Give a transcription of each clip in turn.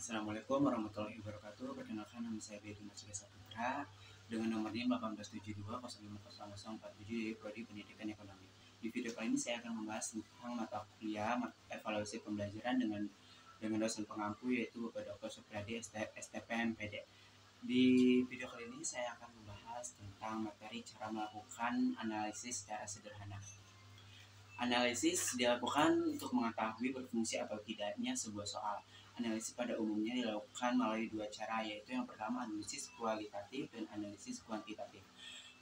Assalamualaikum warahmatullahi wabarakatuh. Perkenalkan, nama saya Bedi Masjid Saputra dengan nomor NIM 1872050047 dari Prodi Pendidikan Ekonomi. Di video kali ini saya akan membahas tentang mata kuliah evaluasi pembelajaran dengan dosen pengampu, yaitu Bapak Dr. Supriyadi STPM PD. Di video kali ini saya akan membahas tentang materi cara melakukan analisis secara sederhana. Analisis dilakukan untuk mengetahui berfungsi atau tidaknya sebuah soal. Analisis pada umumnya dilakukan melalui dua cara, yaitu yang pertama analisis kualitatif dan analisis kuantitatif.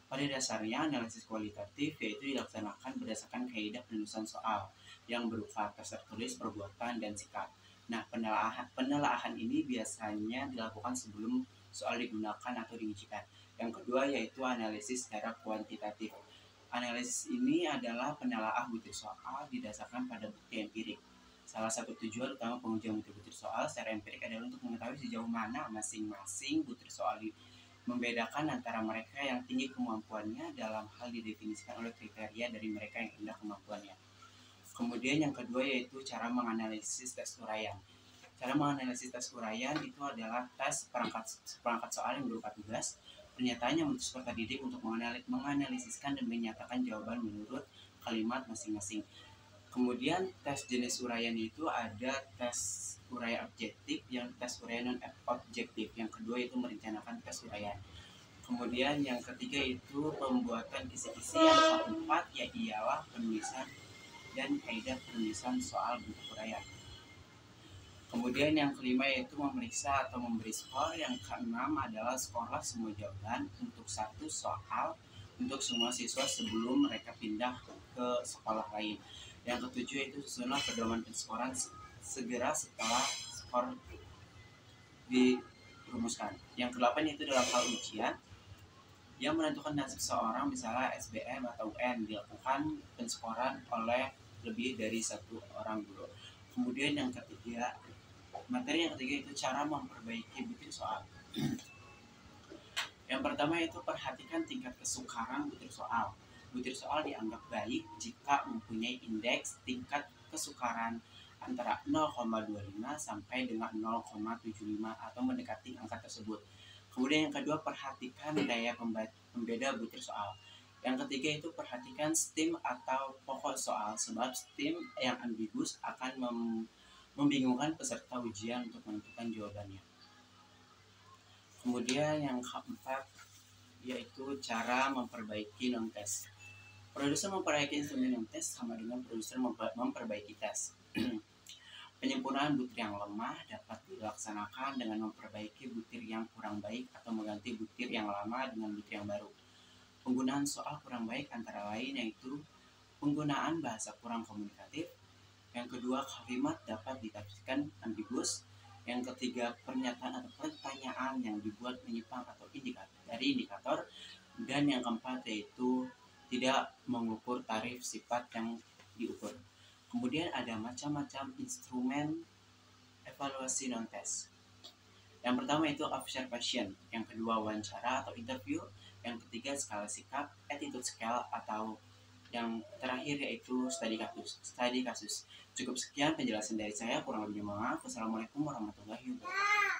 Pada dasarnya, analisis kualitatif yaitu dilaksanakan berdasarkan kaidah penulisan soal yang berupa tes tertulis, perbuatan, dan sikap. Nah, penelaahan ini biasanya dilakukan sebelum soal digunakan atau diujikan. Yang kedua yaitu analisis secara kuantitatif. Analisis ini adalah penelaah butir soal didasarkan pada bukti empirik. Salah satu tujuan utama pengujian butir soal secara empirik adalah untuk mengetahui sejauh mana masing-masing butir soal membedakan antara mereka yang tinggi kemampuannya dalam hal didefinisikan oleh kriteria dari mereka yang rendah kemampuannya. Kemudian yang kedua yaitu cara menganalisis tes uraian. Cara menganalisis tes uraian itu adalah tes perangkat soal yang berupa tugas, pernyataan yang menuntut peserta didik untuk menganalisiskan dan menyatakan jawaban menurut kalimat masing-masing. Kemudian tes jenis uraian itu ada tes uraian objektif, yang tes uraian non objektif. Yang kedua itu merencanakan tes uraian. Kemudian yang ketiga itu pembuatan kisi-kisi. Yang keempat ialah penulisan dan kaidah penulisan soal bentuk uraian. Kemudian yang kelima yaitu memeriksa atau memberi skor. Yang keenam adalah skorlah semua jawaban untuk satu soal untuk semua siswa sebelum mereka pindah ke sekolah lain. Yang ketujuh yaitu susunlah pedoman penskoran segera setelah skor dirumuskan. Yang kedelapan yaitu dalam hal ujian yang menentukan nasib seorang, misalnya SBM atau UN, dilakukan penskoran oleh lebih dari satu orang guru. Kemudian yang ketiga, materi yang ketiga itu cara memperbaiki butir soal. Yang pertama itu perhatikan tingkat kesukaran butir soal. Butir soal dianggap baik jika mempunyai indeks tingkat kesukaran antara 0,25 sampai dengan 0,75 atau mendekati angka tersebut. Kemudian yang kedua, perhatikan daya pembeda butir soal. Yang ketiga itu perhatikan stem atau pokok soal, sebab stem yang ambigus akan membingungkan peserta ujian untuk menentukan jawabannya. Kemudian yang keempat yaitu cara memperbaiki non-tes. Produser memperbaiki instrumen non-tes sama dengan produser memperbaiki tes. Penyempurnaan butir yang lemah dapat dilaksanakan dengan memperbaiki butir yang kurang baik atau mengganti butir yang lama dengan butir yang baru. Penggunaan soal kurang baik antara lain yaitu penggunaan bahasa kurang komunikatif. Yang kedua, kalimat dapat ditafsirkan ambigus. Yang ketiga, pernyataan atau pertanyaan yang dibuat menyimpang atau indikator. Dan yang keempat yaitu tidak mengukur tarif sifat yang diukur. Kemudian ada macam-macam instrumen evaluasi non-tes. Yang pertama itu observation, yang kedua wawancara atau interview, yang ketiga skala sikap, attitude scale, atau yang terakhir yaitu studi kasus. Cukup sekian penjelasan dari saya, kurang lebihnya maaf. Wassalamualaikum warahmatullahi wabarakatuh.